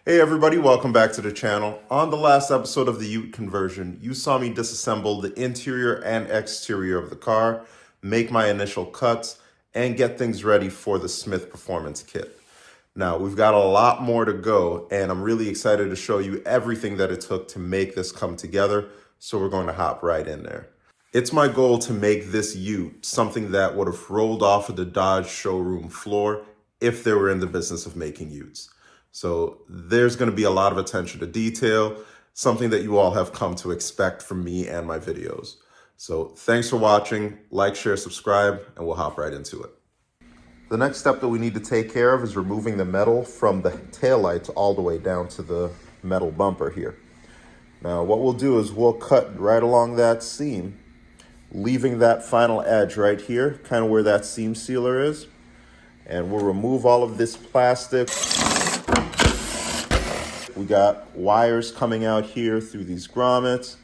Hey everybody, welcome back to the channel. On the last episode of the Ute conversion, you saw me disassemble the interior and exterior of the car, make my initial cuts, and get things ready for the Smyth Performance kit. Now, we've got a lot more to go, and I'm really excited to show you everything that it took to make this come together, so we're going to hop right in there. It's my goal to make this Ute something that would have rolled off of the Dodge showroom floor if they were in the business of making Utes. So there's going to be a lot of attention to detail, something that you all have come to expect from me and my videos. So thanks for watching, like, share, subscribe, and we'll hop right into it. The next step that we need to take care of is removing the metal from the taillights all the way down to the metal bumper here. Now what we'll do is we'll cut right along that seam, leaving that final edge right here, kind of where that seam sealer is. And we'll remove all of this plastic. We got wires coming out here through these grommets.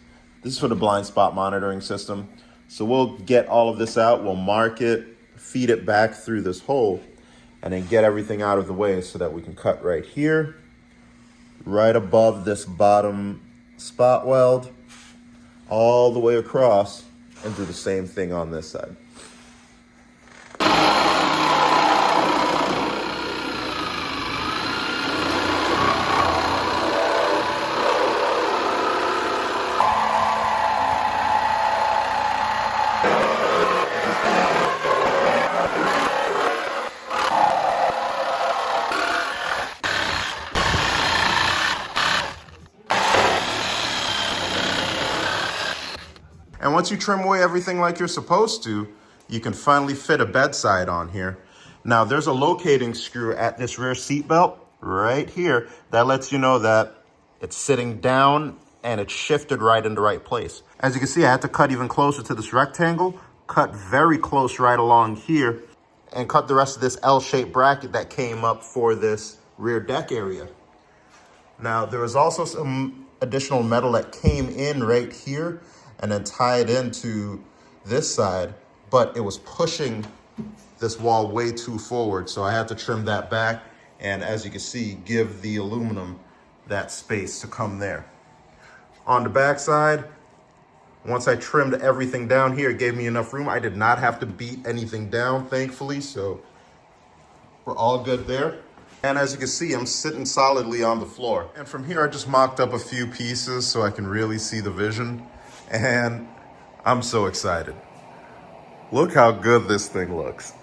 This is for the blind spot monitoring system. So we'll get all of this out, we'll mark it, feed it back through this hole, and then get everything out of the way so that we can cut right here, right above this bottom spot weld, all the way across, and do the same thing on this side. And once you trim away everything like you're supposed to, you can finally fit a bedside on here. Now there's a locating screw at this rear seat belt right here that lets you know that it's sitting down and it's shifted right in the right place. As you can see, I had to cut even closer to this rectangle, cut very close right along here, and cut the rest of this L-shaped bracket that came up for this rear deck area. Now there was also some additional metal that came in right here and then tied into this side, but it was pushing this wall way too forward. So I had to trim that back. And as you can see, give the aluminum that space to come there. On the back side, once I trimmed everything down here, it gave me enough room. I did not have to beat anything down, thankfully. So we're all good there. And as you can see, I'm sitting solidly on the floor. And from here, I just mocked up a few pieces so I can really see the vision. And I'm so excited. Look how good this thing looks.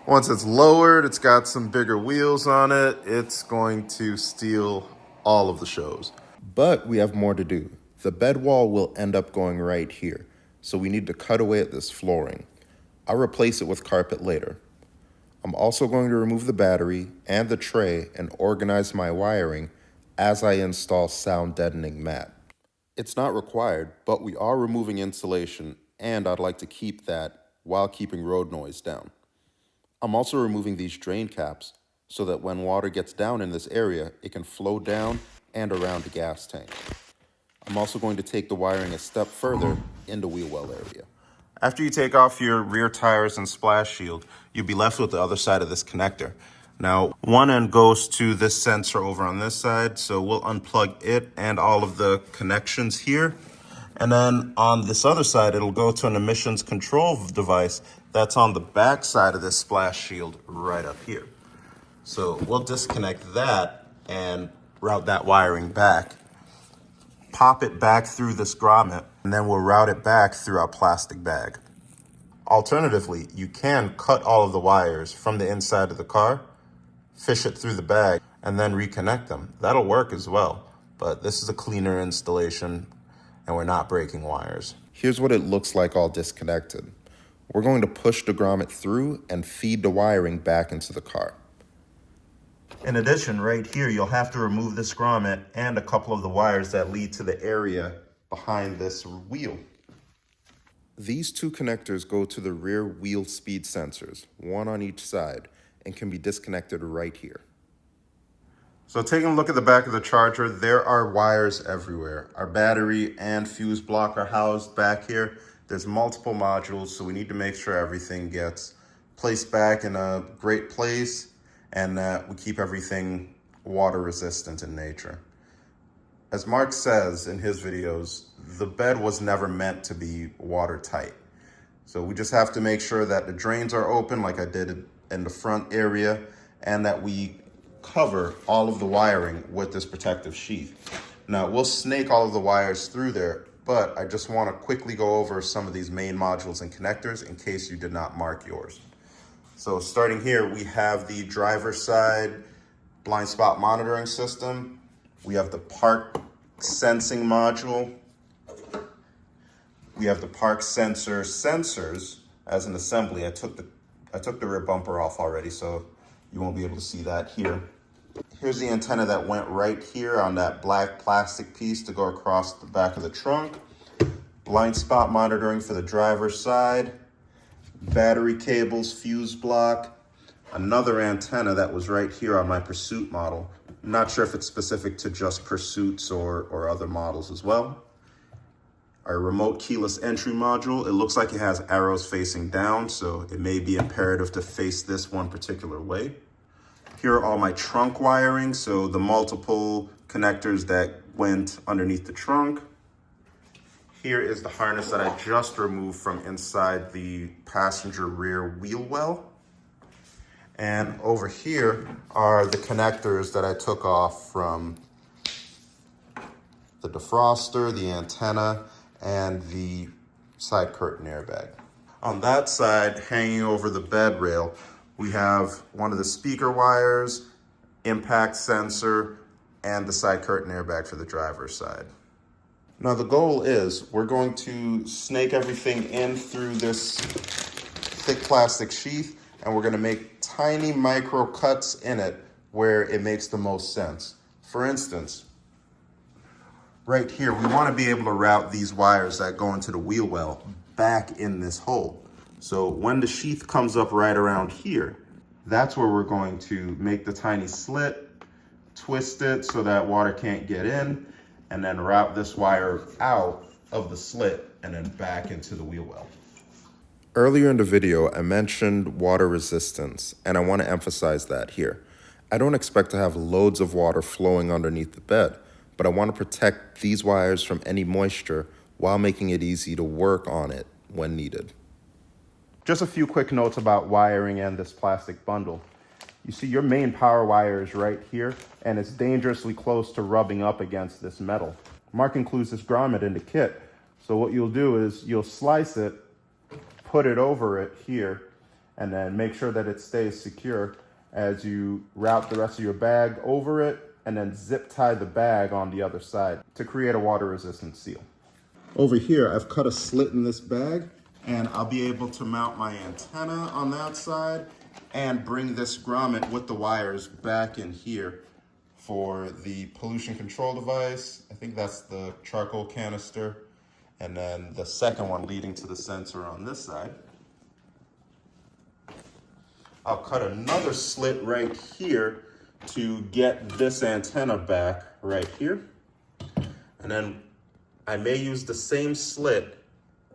Once it's lowered, it's got some bigger wheels on it. It's going to steal all of the shows. But we have more to do. The bed wall will end up going right here. So we need to cut away at this flooring. I'll replace it with carpet later. I'm also going to remove the battery and the tray and organize my wiring as I install sound deadening mat. It's not required, but we are removing insulation, and I'd like to keep that while keeping road noise down. I'm also removing these drain caps so that when water gets down in this area, it can flow down and around the gas tank. I'm also going to take the wiring a step further in the wheel well area. After you take off your rear tires and splash shield, you'll be left with the other side of this connector. Now, one end goes to this sensor over on this side, so we'll unplug it and all of the connections here. And then on this other side, it'll go to an emissions control device that's on the back side of this splash shield right up here. So we'll disconnect that and route that wiring back, pop it back through this grommet, and then we'll route it back through our plastic bag. Alternatively, you can cut all of the wires from the inside of the car, fish it through the bag, and then reconnect them. That'll work as well, but this is a cleaner installation and we're not breaking wires. Here's what it looks like all disconnected. We're going to push the grommet through and feed the wiring back into the car. In addition, right here, you'll have to remove this grommet and a couple of the wires that lead to the area behind this wheel. These two connectors go to the rear wheel speed sensors, one on each side, and can be disconnected right here. So taking a look at the back of the Charger, there are wires everywhere. Our battery and fuse block are housed back here. There's multiple modules, so we need to make sure everything gets placed back in a great place and that we keep everything water resistant in nature. As Mark says in his videos, the bed was never meant to be watertight. So we just have to make sure that the drains are open like I did in the front area, and that we cover all of the wiring with this protective sheath. Now we'll snake all of the wires through there, but I just want to quickly go over some of these main modules and connectors in case you did not mark yours. So starting here, we have the driver's side blind spot monitoring system. We have the park sensing module. We have the park sensor sensors as an assembly. I took the rear bumper off already, so you won't be able to see that here. Here's the antenna that went right here on that black plastic piece to go across the back of the trunk. Blind spot monitoring for the driver's side. Battery cables, fuse block. Another antenna that was right here on my Pursuit model. I'm not sure if it's specific to just Pursuits or other models as well. Our remote keyless entry module, it looks like it has arrows facing down, so it may be imperative to face this one particular way. Here are all my trunk wiring, so the multiple connectors that went underneath the trunk. Here is the harness that I just removed from inside the passenger rear wheel well. And over here are the connectors that I took off from the defroster, the antenna, and the side curtain airbag. On that side, hanging over the bed rail, we have one of the speaker wires, impact sensor, and the side curtain airbag for the driver's side. Now the goal is we're going to snake everything in through this thick plastic sheath, and we're gonna make tiny micro cuts in it where it makes the most sense. For instance, right here, we want to be able to route these wires that go into the wheel well back in this hole. So when the sheath comes up right around here, that's where we're going to make the tiny slit, twist it so that water can't get in, and then route this wire out of the slit and then back into the wheel well. Earlier in the video, I mentioned water resistance, and I want to emphasize that here. I don't expect to have loads of water flowing underneath the bed, but I want to protect these wires from any moisture while making it easy to work on it when needed. Just a few quick notes about wiring and this plastic bundle. You see your main power wire is right here, and it's dangerously close to rubbing up against this metal. Mark includes this grommet in the kit, so what you'll do is you'll slice it, put it over it here, and then make sure that it stays secure as you route the rest of your bag over it, and then zip tie the bag on the other side to create a water resistant seal. Over here, I've cut a slit in this bag, and I'll be able to mount my antenna on that side and bring this grommet with the wires back in here for the pollution control device. I think that's the charcoal canister. And then the second one leading to the sensor on this side. I'll cut another slit right here to get this antenna back right here. And then I may use the same slit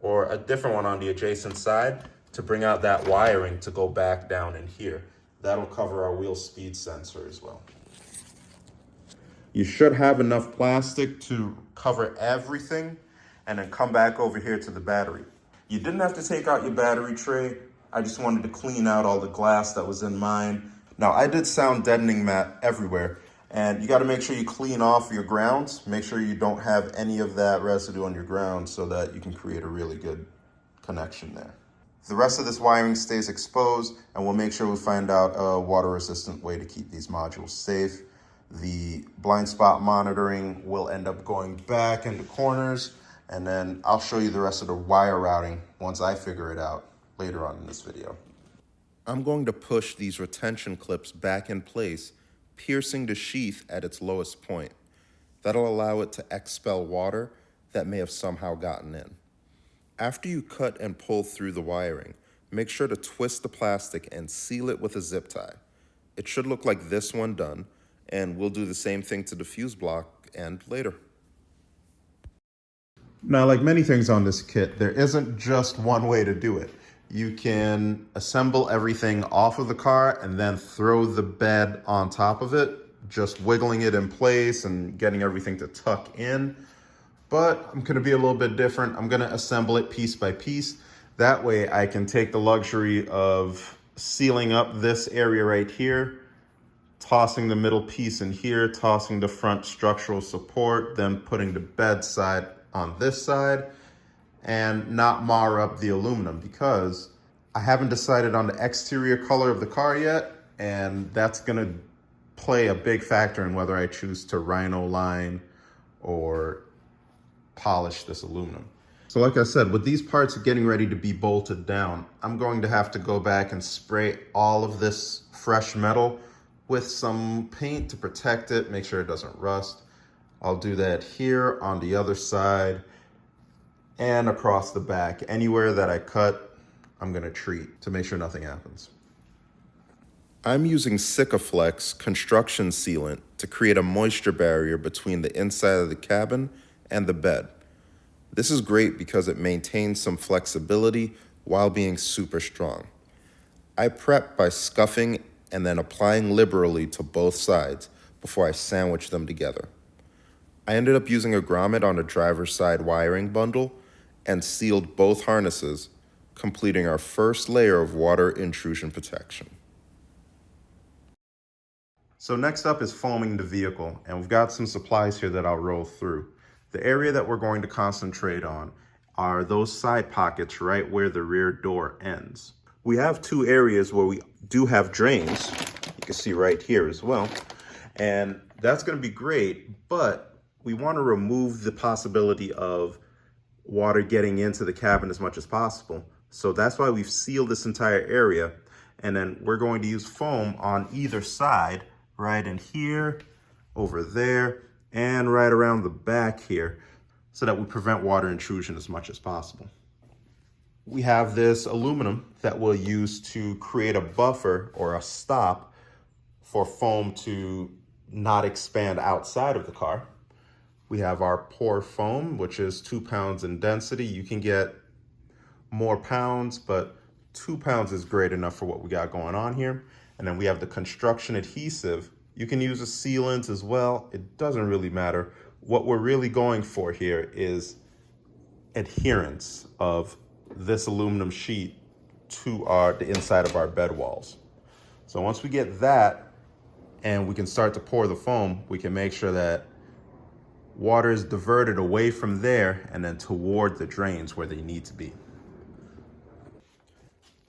or a different one on the adjacent side to bring out that wiring to go back down in here. That'll cover our wheel speed sensor as well. You should have enough plastic to cover everything, and then come back over here to the battery. You didn't have to take out your battery tray. I just wanted to clean out all the glass that was in mine. Now, I did sound deadening mat everywhere, and you gotta make sure you clean off your grounds. Make sure you don't have any of that residue on your ground so that you can create a really good connection there. The rest of this wiring stays exposed, and we'll make sure we find out a water-resistant way to keep these modules safe. The blind spot monitoring will end up going back into corners, and then I'll show you the rest of the wire routing once I figure it out later on in this video. I'm going to push these retention clips back in place, piercing the sheath at its lowest point. That'll allow it to expel water that may have somehow gotten in. After you cut and pull through the wiring, make sure to twist the plastic and seal it with a zip tie. It should look like this one done, and we'll do the same thing to the fuse block and later. Now, like many things on this kit, there isn't just one way to do it. You can assemble everything off of the car and then throw the bed on top of it, just wiggling it in place and getting everything to tuck in. But I'm gonna be a little bit different. I'm gonna assemble it piece by piece. That way I can take the luxury of sealing up this area right here, tossing the middle piece in here, tossing the front structural support, then putting the bedside on this side, and not mar up the aluminum, because I haven't decided on the exterior color of the car yet, and that's gonna play a big factor in whether I choose to rhino line or polish this aluminum. So like I said, with these parts getting ready to be bolted down, I'm going to have to go back and spray all of this fresh metal with some paint to protect it, make sure it doesn't rust. I'll do that here on the other side and across the back. Anywhere that I cut, I'm gonna treat to make sure nothing happens. I'm using Sikaflex construction sealant to create a moisture barrier between the inside of the cabin and the bed. This is great because it maintains some flexibility while being super strong. I prep by scuffing and then applying liberally to both sides before I sandwich them together. I ended up using a grommet on the driver's side wiring bundle and sealed both harnesses, completing our first layer of water intrusion protection. So next up is foaming the vehicle, and we've got some supplies here that I'll roll through. The area that we're going to concentrate on are those side pockets right where the rear door ends. We have two areas where we do have drains. You can see right here as well. And that's going to be great, but we want to remove the possibility of water getting into the cabin as much as possible. So that's why we've sealed this entire area. And then we're going to use foam on either side, right in here, over there, and right around the back here, so that we prevent water intrusion as much as possible. We have this aluminum that we'll use to create a buffer or a stop for foam to not expand outside of the car. We have our pour foam, which is 2 pounds in density. You can get more pounds, but 2 pounds is great enough for what we got going on here. And then we have the construction adhesive. You can use a sealant as well. It doesn't really matter. What we're really going for here is adherence of this aluminum sheet to the inside of our bed walls. So once we get that and we can start to pour the foam, we can make sure that water is diverted away from there and then toward the drains where they need to be.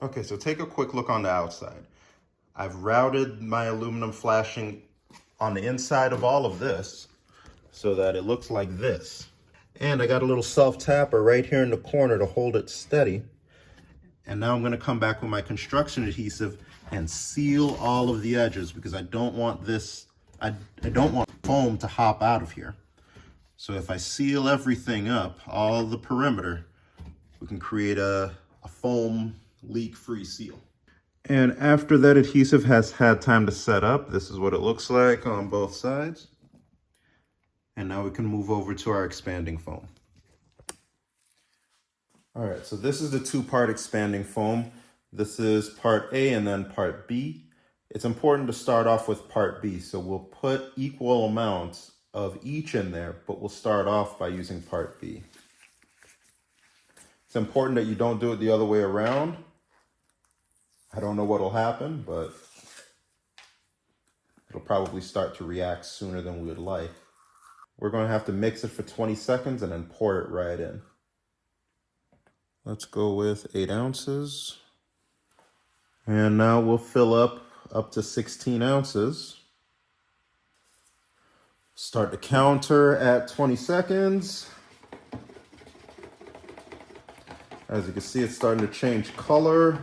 Okay, so take a quick look on the outside. I've routed my aluminum flashing on the inside of all of this so that it looks like this. And I got a little self-tapper right here in the corner to hold it steady. And now I'm gonna come back with my construction adhesive and seal all of the edges, because I don't want this, I don't want foam to hop out of here. So if I seal everything up, all the perimeter, we can create a foam leak-free seal. And after that adhesive has had time to set up, this is what it looks like on both sides. And now we can move over to our expanding foam. All right, so this is the two-part expanding foam. This is part A and then part B. It's important to start off with part B, so we'll put equal amounts of each in there, but we'll start off by using part B. It's important that you don't do it the other way around. I don't know what'll happen, but it'll probably start to react sooner than we would like. We're going to have to mix it for 20 seconds and then pour it right in. Let's go with 8 ounces. And now we'll fill up to 16 ounces. Start the counter at 20 seconds. As you can see, it's starting to change color.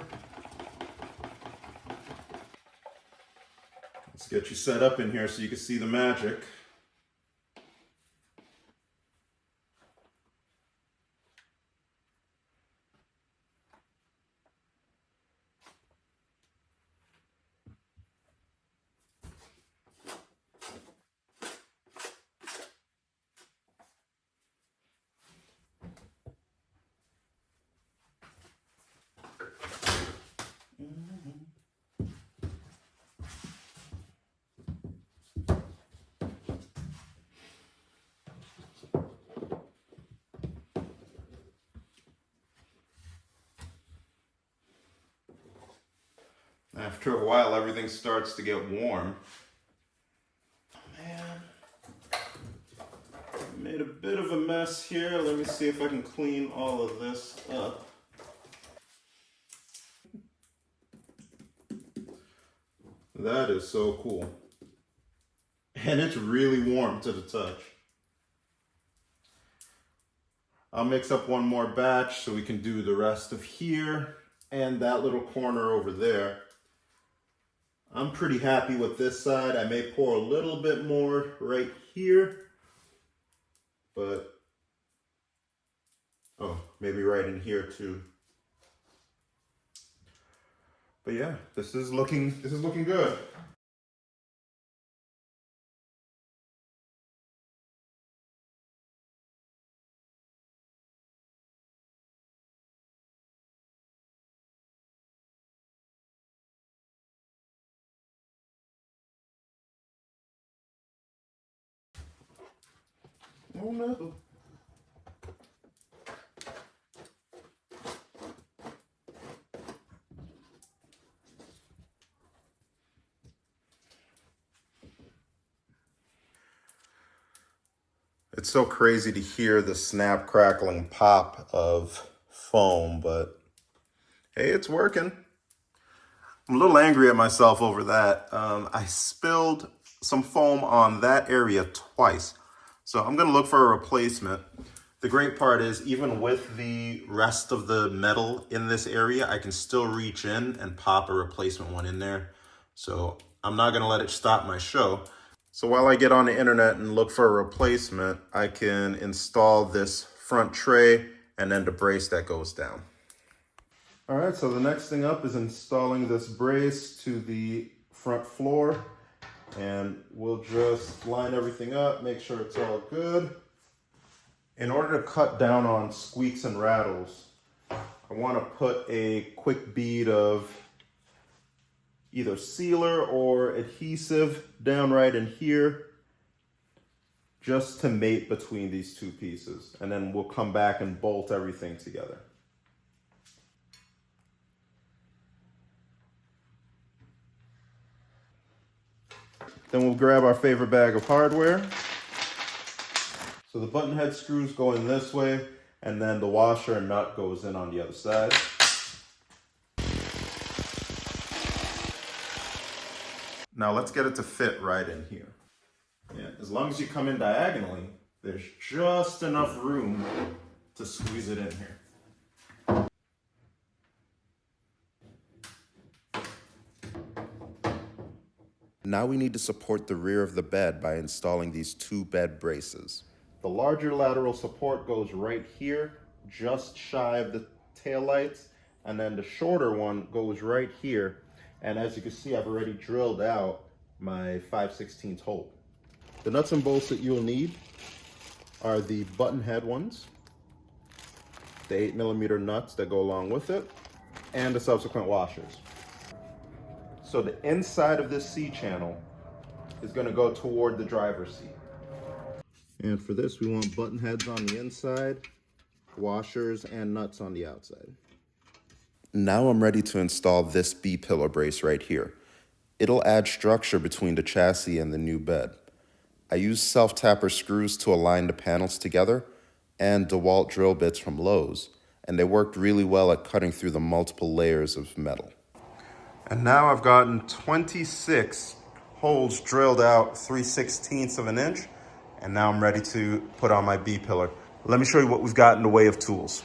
Let's get you set up in here so you can see the magic. After a while, everything starts to get warm. Man, I made a bit of a mess here. Let me see if I can clean all of this up. That is so cool. And it's really warm to the touch. I'll mix up one more batch so we can do the rest of here and that little corner over there. I'm pretty happy with this side. I may pour a little bit more right here, but maybe right in here too. But yeah, this is looking good. Oh no. It's so crazy to hear the snap, crackling pop of foam, but hey, it's working. I'm a little angry at myself over that. I spilled some foam on that area twice. So I'm gonna look for a replacement. The great part is even with the rest of the metal in this area, I can still reach in and pop a replacement one in there. So I'm not gonna let it stop my show. So while I get on the internet and look for a replacement, I can install this front tray and then the brace that goes down. All right, so the next thing up is installing this brace to the front floor, and we'll just line everything up, make sure it's all good. In order to cut down on squeaks and rattles, I want to put a quick bead of either sealer or adhesive down right in here, just to mate between these two pieces, and then we'll come back and bolt everything together. Then we'll grab our favorite bag of hardware. So the button head screws go in this way, and then the washer and nut goes in on the other side. Now let's get it to fit right in here. Yeah, as long as you come in diagonally, there's just enough room to squeeze it in here. Now we need to support the rear of the bed by installing these two bed braces. The larger lateral support goes right here, just shy of the taillights, and then the shorter one goes right here. And as you can see, I've already drilled out my 5/16 hole. The nuts and bolts that you'll need are the button head ones, the 8mm nuts that go along with it, and the subsequent washers. So the inside of this C-channel is going to go toward the driver's seat. And for this, we want button heads on the inside, washers and nuts on the outside. Now I'm ready to install this B-pillar brace right here. It'll add structure between the chassis and the new bed. I used self-tapper screws to align the panels together and DeWalt drill bits from Lowe's, and they worked really well at cutting through the multiple layers of metal. And now I've gotten 26 holes drilled out 3/16 of an inch, and now I'm ready to put on my B-pillar. Let me show you what we've got in the way of tools.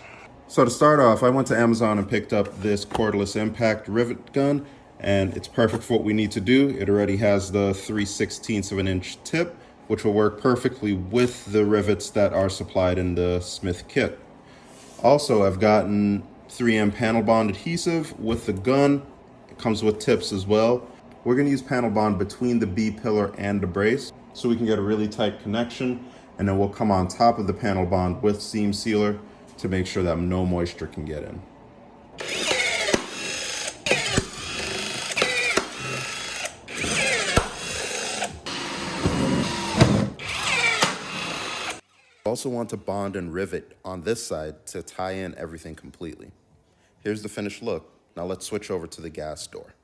So to start off, I went to Amazon and picked up this cordless impact rivet gun, and it's perfect for what we need to do. It already has the 3/16 of an inch tip, which will work perfectly with the rivets that are supplied in the Smyth kit. Also, I've gotten 3M panel bond adhesive with the gun. It comes with tips as well. We're gonna use panel bond between the B-pillar and the brace so we can get a really tight connection, and then we'll come on top of the panel bond with seam sealer to make sure that no moisture can get in. Also want to bond and rivet on this side to tie in everything completely. Here's the finished look. Now let's switch over to the gas door.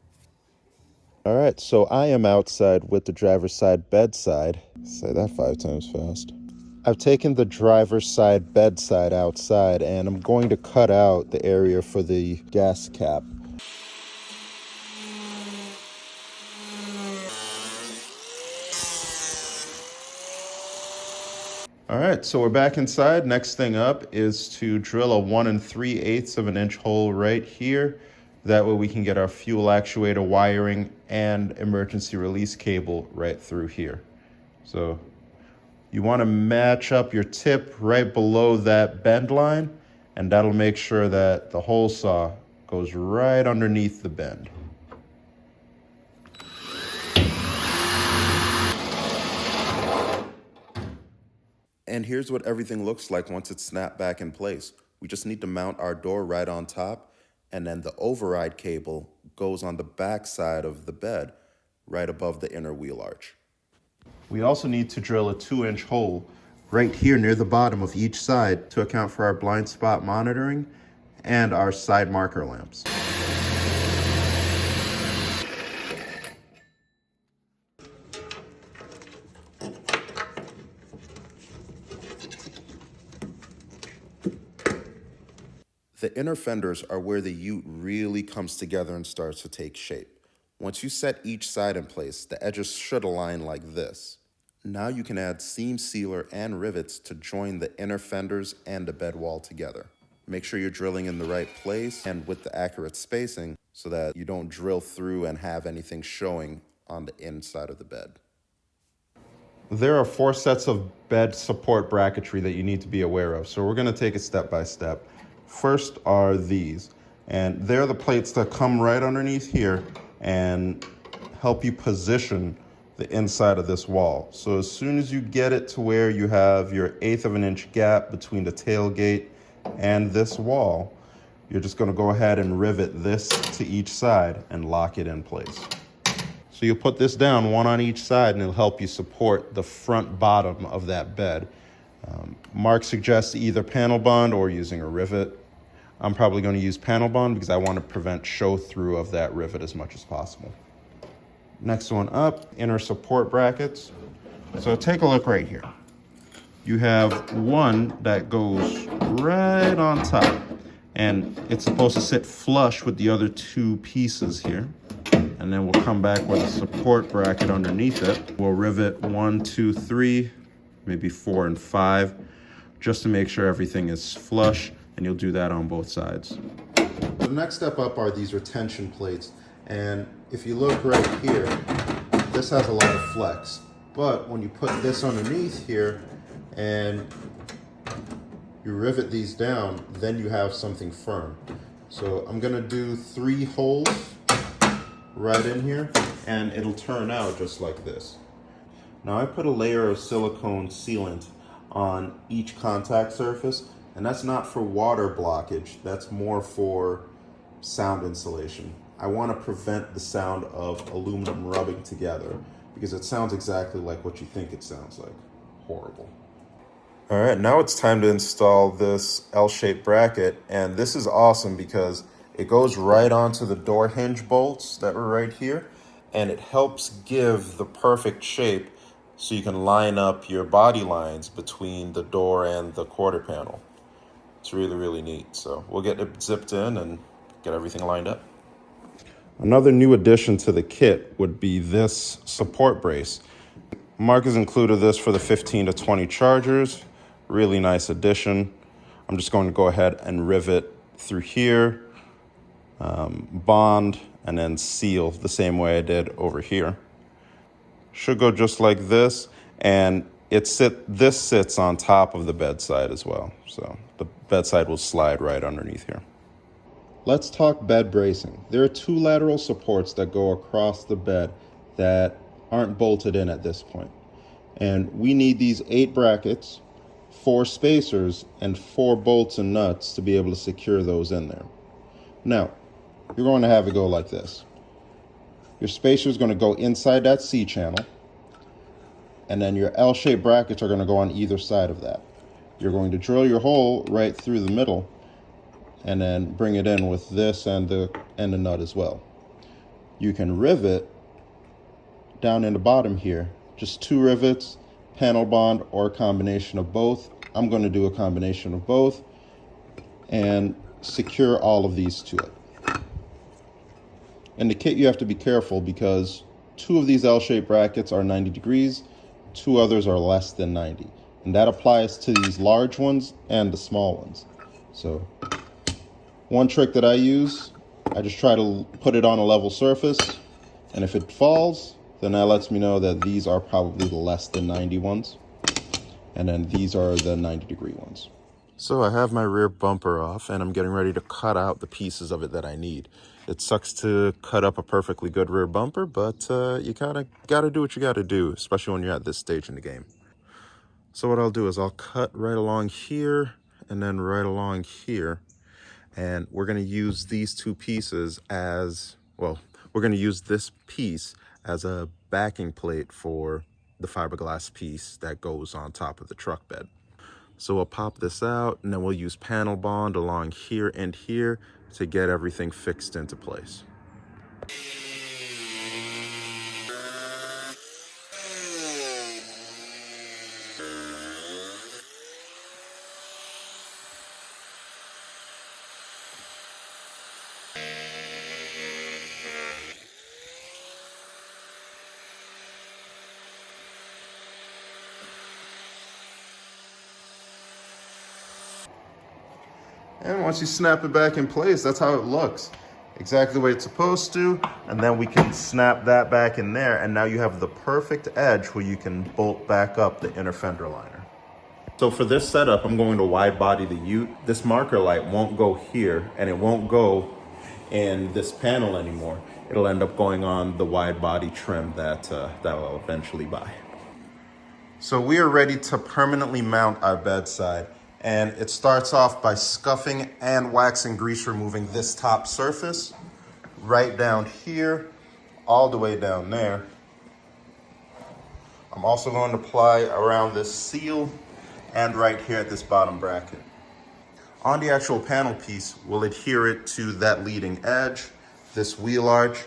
All right, so I am outside with the driver's side bedside. Say that 5 times fast. I've taken the driver's side bedside outside, and I'm going to cut out the area for the gas cap. All right, so we're back inside. Next thing up is to drill a 1 3/8 of an inch hole right here. That way we can get our fuel actuator wiring and emergency release cable right through here. So you want to match up your tip right below that bend line, and that'll make sure that the hole saw goes right underneath the bend. And here's what everything looks like once it's snapped back in place. We just need to mount our door right on top, and then the override cable goes on the back side of the bed, right above the inner wheel arch. We also need to drill a 2-inch hole right here near the bottom of each side to account for our blind spot monitoring and our side marker lamps. The inner fenders are where the ute really comes together and starts to take shape. Once you set each side in place, the edges should align like this. Now you can add seam sealer and rivets to join the inner fenders and the bed wall together. Make sure you're drilling in the right place and with the accurate spacing so that you don't drill through and have anything showing on the inside of the bed. There are 4 sets of bed support bracketry that you need to be aware of, so we're going to take it step by step. First are these, and they're the plates that come right underneath here and help you position the inside of this wall. So as soon as you get it to where you have your 1/8 of an inch gap between the tailgate and this wall, you're just going to go ahead and rivet this to each side and lock it in place. So you'll put this down, one on each side, and it'll help you support the front bottom of that bed. Mark suggests either panel bond or using a rivet. I'm probably going to use panel bond because I want to prevent show through of that rivet as much as possible. Next one up, inner support brackets. So take a look right here. You have one that goes right on top, and it's supposed to sit flush with the other 2 pieces here. And then we'll come back with a support bracket underneath it. We'll rivet 1, 2, 3, maybe 4 and 5, just to make sure everything is flush, and you'll do that on both sides. The next step up are these retention plates, and if you look right here, this has a lot of flex. But when you put this underneath here and you rivet these down, then you have something firm. So I'm gonna do 3 holes right in here, and it'll turn out just like this. Now I put a layer of silicone sealant on each contact surface, and that's not for water blockage, that's more for sound insulation. I want to prevent the sound of aluminum rubbing together because it sounds exactly like what you think it sounds like. Horrible. All right, now it's time to install this L-shaped bracket, and this is awesome because it goes right onto the door hinge bolts that were right here, and it helps give the perfect shape so you can line up your body lines between the door and the quarter panel. It's really, really neat. So we'll get it zipped in and get everything lined up. Another new addition to the kit would be this support brace. Mark has included this for the 15 to 20 chargers. Really nice addition. I'm just going to go ahead and rivet through here, bond, and then seal the same way I did over here. Should go just like this, and this sits on top of the bedside as well. So the bedside will slide right underneath here. Let's talk bed bracing. There are 2 lateral supports that go across the bed that aren't bolted in at this point. And we need these 8 brackets, 4 spacers, and 4 bolts and nuts to be able to secure those in there. Now, you're going to have it go like this. Your spacer is going to go inside that C channel, and then your L-shaped brackets are going to go on either side of that. You're going to drill your hole right through the middle and then bring it in with this and the nut as well. You can rivet down in the bottom here, just 2 rivets, panel bond, or a combination of both. I'm going to do a combination of both and secure all of these to it. In the kit, you have to be careful because 2 of these L-shaped brackets are 90 degrees, 2 others are less than 90. And that applies to these large ones and the small ones. So one trick that I use, I just try to put it on a level surface, and if it falls, then that lets me know that these are probably the less than 90 ones, and then these are the 90 degree ones. So I have my rear bumper off and I'm getting ready to cut out the pieces of it that I need. It sucks to cut up a perfectly good rear bumper, but you kind of got to do what you got to do, especially when you're at this stage in the game. So what I'll do is I'll cut right along here and then right along here. And we're going to use these 2 pieces as, well, we're going to use this piece as a backing plate for the fiberglass piece that goes on top of the truck bed. So we'll pop this out and then we'll use panel bond along here and here to get everything fixed into place. And once you snap it back in place, that's how it looks. Exactly the way it's supposed to. And then we can snap that back in there. And now you have the perfect edge where you can bolt back up the inner fender liner. So for this setup, I'm going to wide body the ute. This marker light won't go here and it won't go in this panel anymore. It'll end up going on the wide body trim that I'll eventually buy. So we are ready to permanently mount our bedside. And it starts off by scuffing and waxing grease removing this top surface right down here, all the way down there. I'm also going to apply around this seal and right here at this bottom bracket. On the actual panel piece, we'll adhere it to that leading edge, this wheel arch,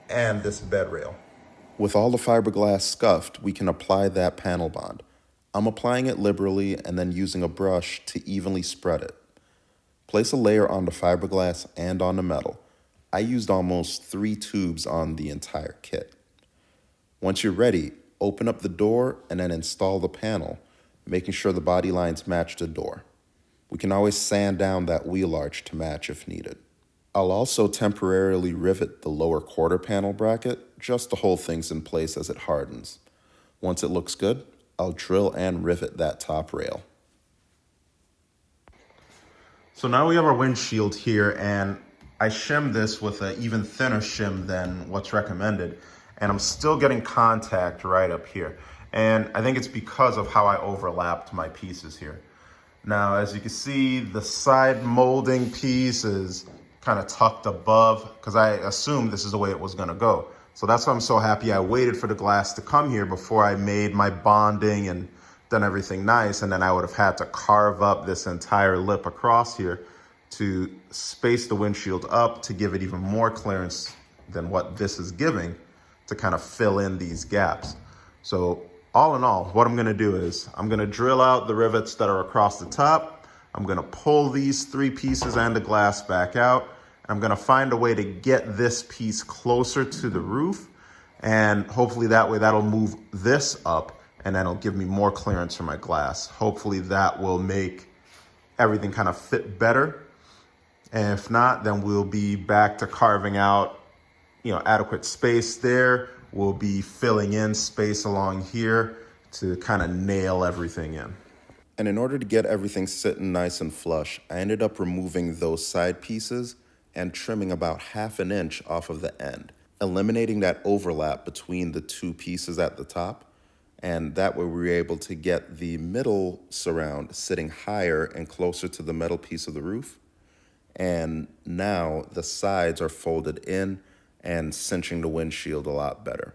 and this bed rail. With all the fiberglass scuffed, we can apply that panel bond. I'm applying it liberally and then using a brush to evenly spread it. Place a layer on the fiberglass and on the metal. I used almost 3 tubes on the entire kit. Once you're ready, open up the door and then install the panel, making sure the body lines match the door. We can always sand down that wheel arch to match if needed. I'll also temporarily rivet the lower quarter panel bracket just to hold things in place as it hardens. Once it looks good, I'll drill and rivet that top rail. So now we have our windshield here, and I shimmed this with an even thinner shim than what's recommended, and I'm still getting contact right up here. And I think it's because of how I overlapped my pieces here. Now, as you can see, the side molding piece is kind of tucked above because I assumed this is the way it was going to go. So that's why I'm so happy I waited for the glass to come here before I made my bonding and done everything nice. And then I would have had to carve up this entire lip across here to space the windshield up to give it even more clearance than what this is giving to kind of fill in these gaps. So all in all, what I'm going to do is I'm going to drill out the rivets that are across the top. I'm going to pull these 3 pieces and the glass back out. I'm going to find a way to get this piece closer to the roof, and hopefully that way that'll move this up and then it'll give me more clearance for my glass. Hopefully that will make everything kind of fit better. And if not, then we'll be back to carving out, adequate space there. We'll be filling in space along here to kind of nail everything in. And in order to get everything sitting nice and flush, I ended up removing those side pieces and trimming about 1/2 inch off of the end, eliminating that overlap between the 2 pieces at the top. And that way we were able to get the middle surround sitting higher and closer to the metal piece of the roof. And now the sides are folded in and cinching the windshield a lot better.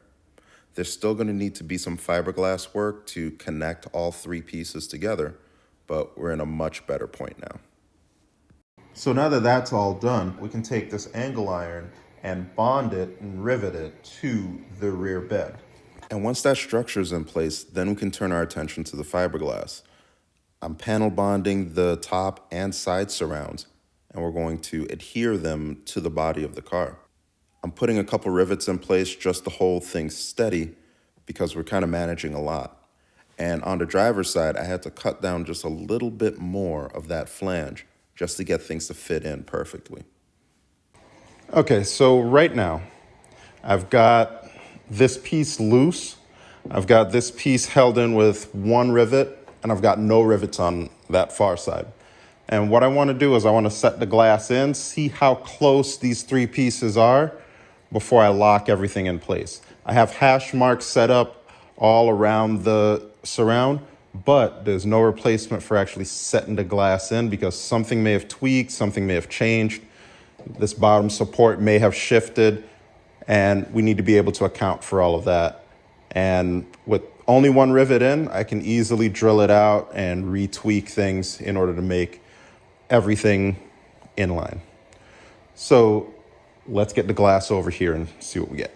There's still going to need to be some fiberglass work to connect all 3 pieces together, but we're in a much better point now. So now that that's all done, we can take this angle iron and bond it and rivet it to the rear bed. And once that structure is in place, then we can turn our attention to the fiberglass. I'm panel bonding the top and side surrounds, and we're going to adhere them to the body of the car. I'm putting a couple rivets in place just to hold things steady because we're kind of managing a lot. And on the driver's side, I had to cut down just a little bit more of that flange just to get things to fit in perfectly. Okay, so right now, I've got this piece loose. I've got this piece held in with one rivet, and I've got no rivets on that far side. And what I want to do is I want to set the glass in, see how close these three pieces are before I lock everything in place. I have hash marks set up all around the surround, but there's no replacement for actually setting the glass in because something may have tweaked, something may have changed. This bottom support may have shifted, and we need to be able to account for all of that. And with only one rivet in, I can easily drill it out and retweak things in order to make everything in line. So let's get the glass over here and see what we get.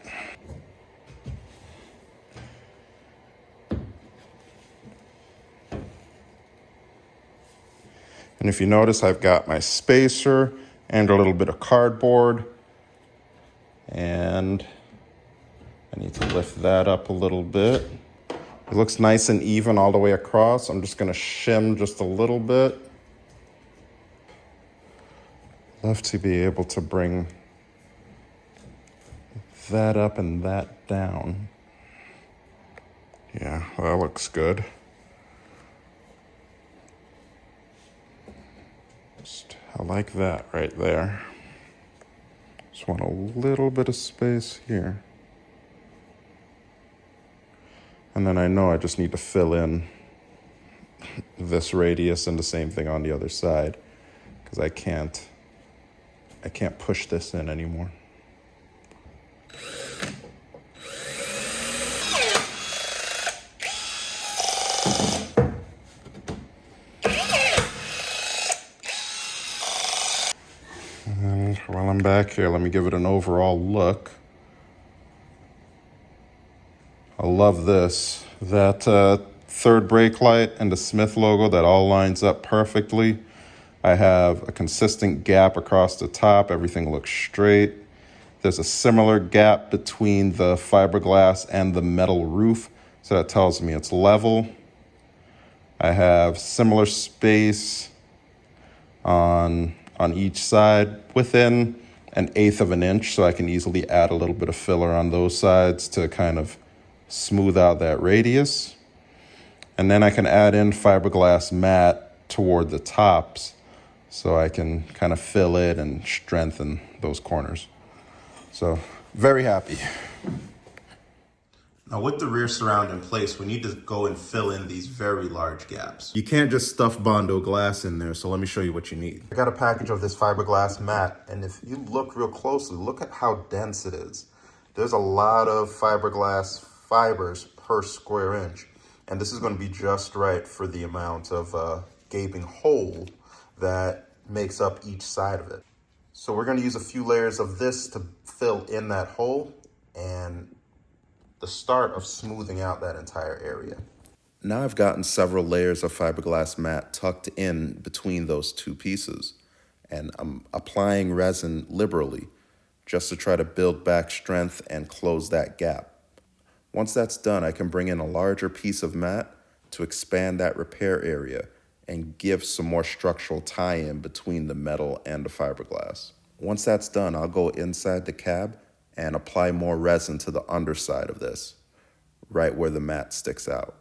And if you notice, I've got my spacer and a little bit of cardboard. And I need to lift that up a little bit. It looks nice and even all the way across. I'm just gonna shim just a little bit. Love to be able to bring that up and that down. Yeah, that looks good. I like that right there. Just want a little bit of space here. And then I know I just need to fill in this radius and the same thing on the other side because I can't push this in anymore. And while I'm back here, let me give it an overall look. I love this. That third brake light and the Smyth logo, that all lines up perfectly. I have a consistent gap across the top. Everything looks straight. There's a similar gap between the fiberglass and the metal roof, so that tells me it's level. I have similar space on each side within 1/8 of an inch, so I can easily add a little bit of filler on those sides to kind of smooth out that radius. And then I can add in fiberglass mat toward the tops so I can kind of fill it and strengthen those corners. So very happy. Now with the rear surround in place, we need to go and fill in these very large gaps. You can't just stuff Bondo glass in there, so let me show you what you need. I got a package of this fiberglass mat, and if you look real closely, look at how dense it is. There's a lot of fiberglass fibers per square inch, and this is going to be just right for the amount of gaping hole that makes up each side of it. So we're going to use a few layers of this to fill in that hole and the start of smoothing out that entire area. Now I've gotten several layers of fiberglass mat tucked in between those two pieces, and I'm applying resin liberally just to try to build back strength and close that gap. Once that's done, I can bring in a larger piece of mat to expand that repair area and give some more structural tie-in between the metal and the fiberglass. Once that's done, I'll go inside the cab and apply more resin to the underside of this, right where the mat sticks out.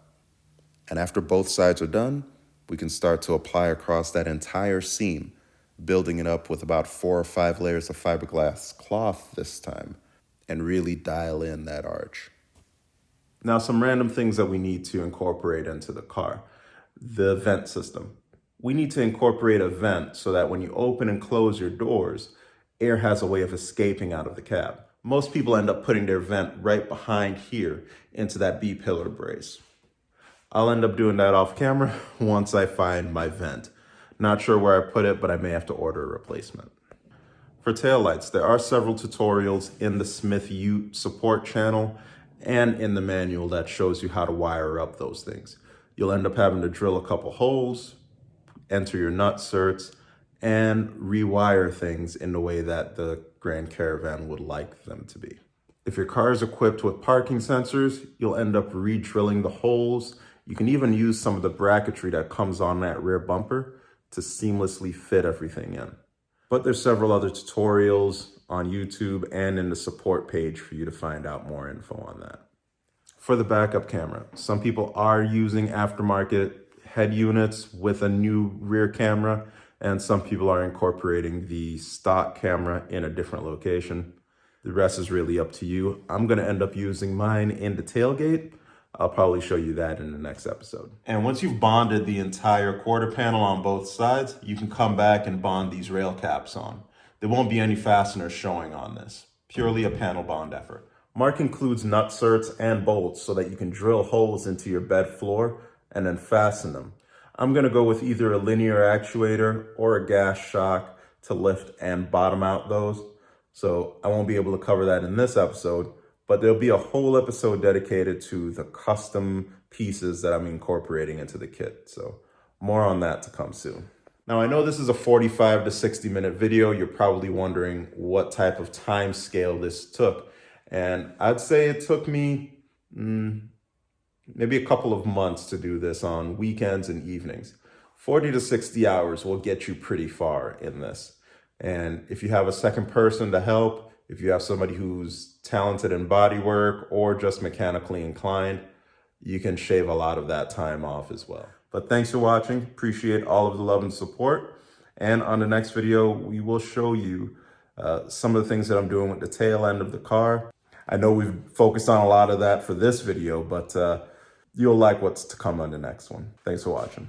And after both sides are done, we can start to apply across that entire seam, building it up with about 4 or 5 layers of fiberglass cloth this time, and really dial in that arch. Now, some random things that we need to incorporate into the car. The vent system. We need to incorporate a vent so that when you open and close your doors, air has a way of escaping out of the cab. Most people end up putting their vent right behind here into that B-pillar brace. I'll end up doing that off camera once I find my vent. Not sure where I put it, but I may have to order a replacement. For taillights, there are several tutorials in the Smyth support channel and in the manual that shows you how to wire up those things. You'll end up having to drill a couple holes, enter your nut certs, and rewire things in the way that the Grand Caravan would like them to be. If your car is equipped with parking sensors, you'll end up re-drilling the holes. You can even use some of the bracketry that comes on that rear bumper to seamlessly fit everything in. But there's several other tutorials on YouTube and in the support page for you to find out more info on that. For the backup camera, some people are using aftermarket head units with a new rear camera, and some people are incorporating the stock camera in a different location. The rest is really up to you. I'm gonna end up using mine in the tailgate. I'll probably show you that in the next episode. And once you've bonded the entire quarter panel on both sides, you can come back and bond these rail caps on. There won't be any fasteners showing on this. Purely a panel bond effort. Mark includes nut certs and bolts so that you can drill holes into your bed floor and then fasten them. I'm gonna go with either a linear actuator or a gas shock to lift and bottom out those. So I won't be able to cover that in this episode, but there'll be a whole episode dedicated to the custom pieces that I'm incorporating into the kit. So more on that to come soon. Now I know this is a 45 to 60 minute video. You're probably wondering what type of time scale this took. And I'd say it took me maybe a couple of months to do this on weekends and evenings. 40 to 60 hours will get you pretty far in this. And if you have a second person to help, if you have somebody who's talented in body work or just mechanically inclined, you can shave a lot of that time off as well. But thanks for watching. Appreciate all of the love and support. And on the next video, we will show you some of the things that I'm doing with the tail end of the car. I know we've focused on a lot of that for this video, but you'll like what's to come on the next one. Thanks for watching.